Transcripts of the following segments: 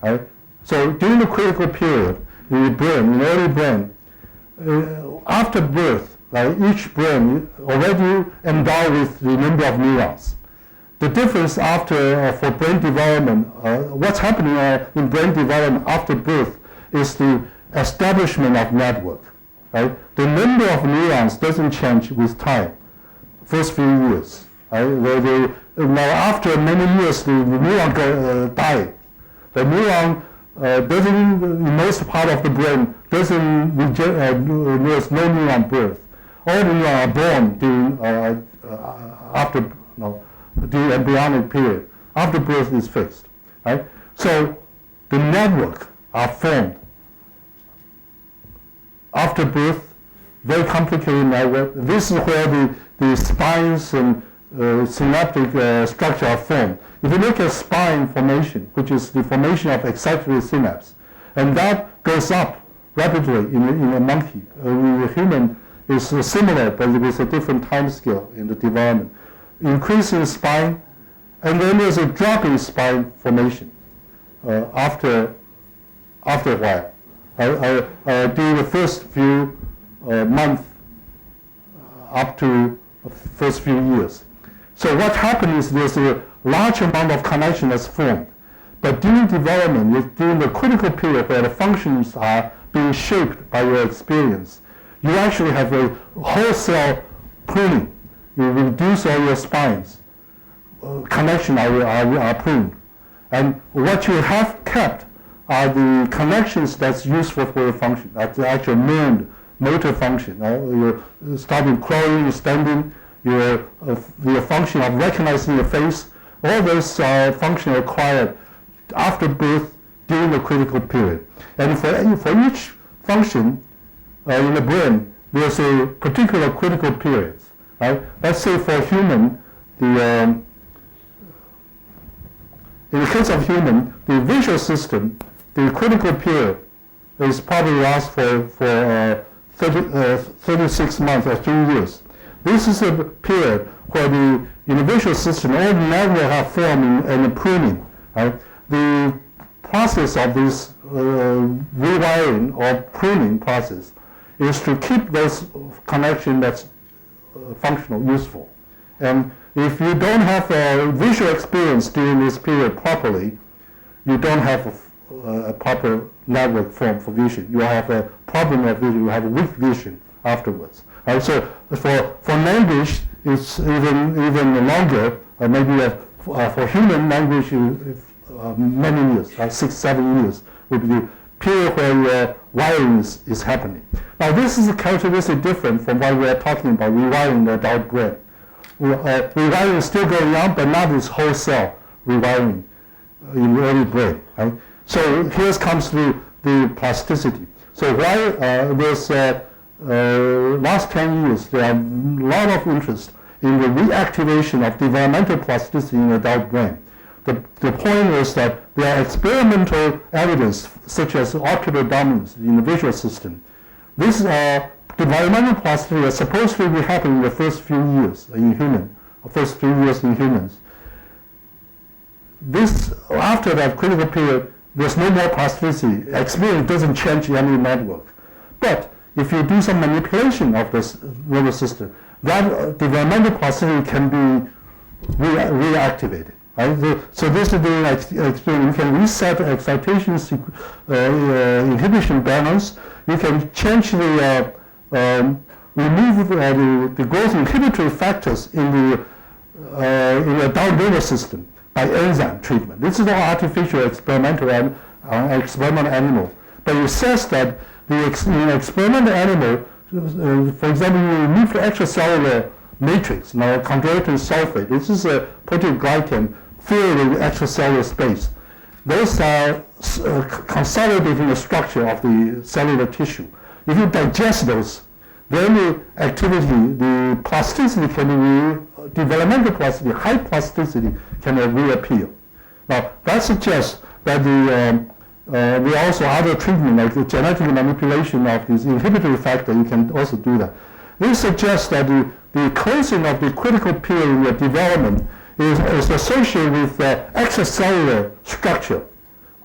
right? So during the critical period in the brain, in the early brain, after birth, each brain already endowed with the number of neurons. The difference after for brain development, what's happening in brain development after birth is the establishment of network. Right? The number of neurons doesn't change with time, first few years. Right? Now after many years, the neuron die. The neuron doesn't, in most part of the brain, there's no neuron birth. All neurons are born during the embryonic period. After birth is fixed, right? So the network are formed after birth, very complicated network. This is where the spines and synaptic structure are formed. If you look at spine formation, which is the formation of excitatory synapse, and that goes up rapidly in a monkey. In a human, is similar, but with a different time scale in the development. Increasing spine, and then there's a drop in spine formation after a while. During the first few months up to the first few years. So what happens is there's a large amount of connection that's formed. But during development, during the critical period where the functions are being shaped by your experience, you actually have a whole cell pruning. You reduce all your spines. Connection are pruned. And what you have kept are the connections that's useful for your function. That's the actual motor function. You're starting crawling, standing, your function of recognizing your face. All those functions are acquired after birth during the critical period. And for each function in the brain, there's a particular critical period. Right? Let's say for human, in the case of human, the visual system, the critical period is probably lasts for 36 months or 2 years. This is a period where in the visual system, all the networks are formed and pruning. Right? The process of this rewiring or pruning process is to keep those connections that's functional, useful. And if you don't have a visual experience during this period properly, you don't have a proper network form for vision. You have a problem of vision, you have a weak vision afterwards. Right? So for language, it's even longer, maybe for human language, many years, like 6-7 years, would be the period where your wiring is happening. Now this is a characteristic different from what we are talking about, rewiring the adult brain. Rewiring is still going on, but not this whole cell rewiring in the early brain. Right? So here comes the plasticity. So why there's last 10 years, there are a lot of interest in the reactivation of developmental plasticity in the adult brain. The point is that there are experimental evidence, such as ocular dominance in the visual system. This developmental plasticity is supposed to be happening in the first few years in humans. This, after that critical period, there's no more plasticity. Experience doesn't change any network. But if you do some manipulation of this nervous system, that developmental plasticity can be reactivated. Right? So this is the experiment. You can reset excitation inhibition balance. You can change the remove the growth inhibitory factors in the adult nervous system by enzyme treatment. This is all artificial experimental animal. But it says that in experimental animal, for example, you remove the extracellular matrix, chondroitin sulfate. This is a protein glycan filled with extracellular space. Those are consolidating the structure of the cellular tissue. If you digest those, then the activity, the plasticity developmental plasticity, high plasticity can reappear. Now that suggests that there are also other treatment like the genetic manipulation of this inhibitory factor. You can also do that. This suggests that the closing of the critical period in the development is associated with extracellular structure,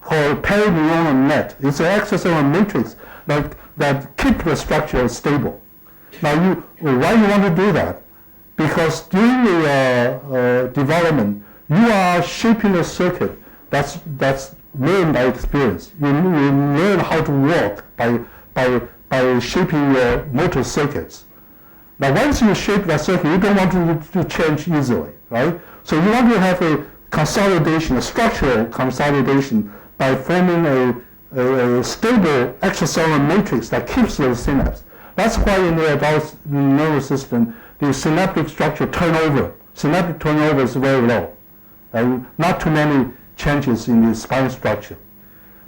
called perineuronal net. It's an extracellular matrix that keep the structure stable. Now, why you want to do that? Because during the development, you are shaping a circuit that's learned by experience. You learn how to walk by shaping your motor circuits. Now, once you shape that circuit, you don't want to change easily, right? So you want to have a consolidation, a structural consolidation, by forming a stable extracellular matrix that keeps those synapses. That's why in the adult nervous system, the synaptic structure synaptic turnover is very low. Not too many changes in the spine structure.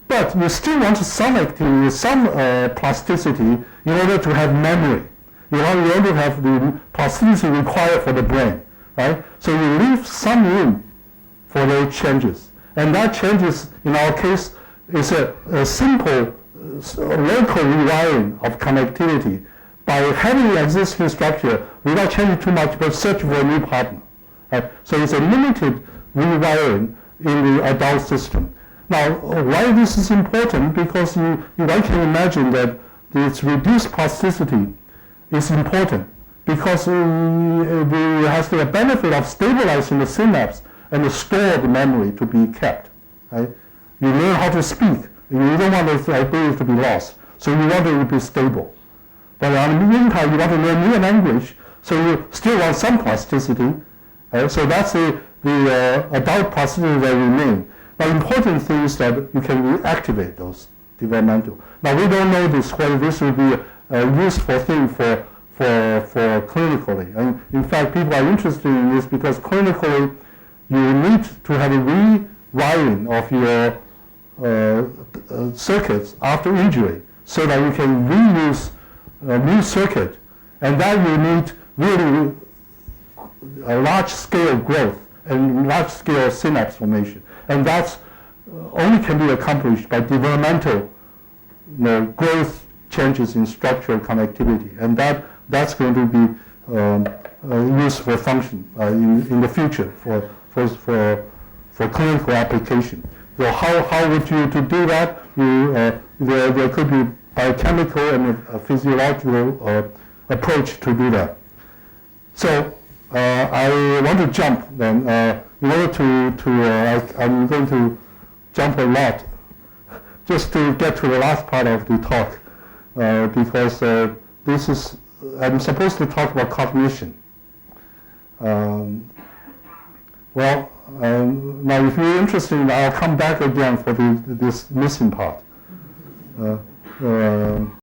But you still want some activity, some plasticity in order to have memory. You want to have the plasticity required for the brain, right? So you leave some room for those changes. And that changes, in our case, is a simple local rewiring of connectivity by having the existing structure without changing too much, but search for a new partner. Right? So it's a limited rewiring in the adult system. Now, why this is important? Because one can imagine that this reduced plasticity is important because it has the benefit of stabilizing the synapse and the stored memory to be kept. Right? You learn how to speak. You don't want the ability to be lost. So you want it to be stable. But on the meantime, you want to learn new language, so you still want some plasticity. Right? So that's the adult plasticity that remain. Now, important thing is that you can reactivate those developmental. Now, we don't know whether this will be a useful thing for clinically. And in fact, people are interested in this because clinically, you need to have a rewiring of your circuits after injury so that you can reuse a new circuit. And that you need really a large-scale growth and large-scale synapse formation. And that's only can be accomplished by developmental growth changes in structural connectivity. And that's going to be useful function in the future for clinical application. So how would you to do that? There could be biochemical and a physiological approach to do that. So I want to jump then. In order I'm going to jump a lot just to get to the last part of the talk because I'm supposed to talk about cognition. Now if you're interested, I'll come back again for this missing part.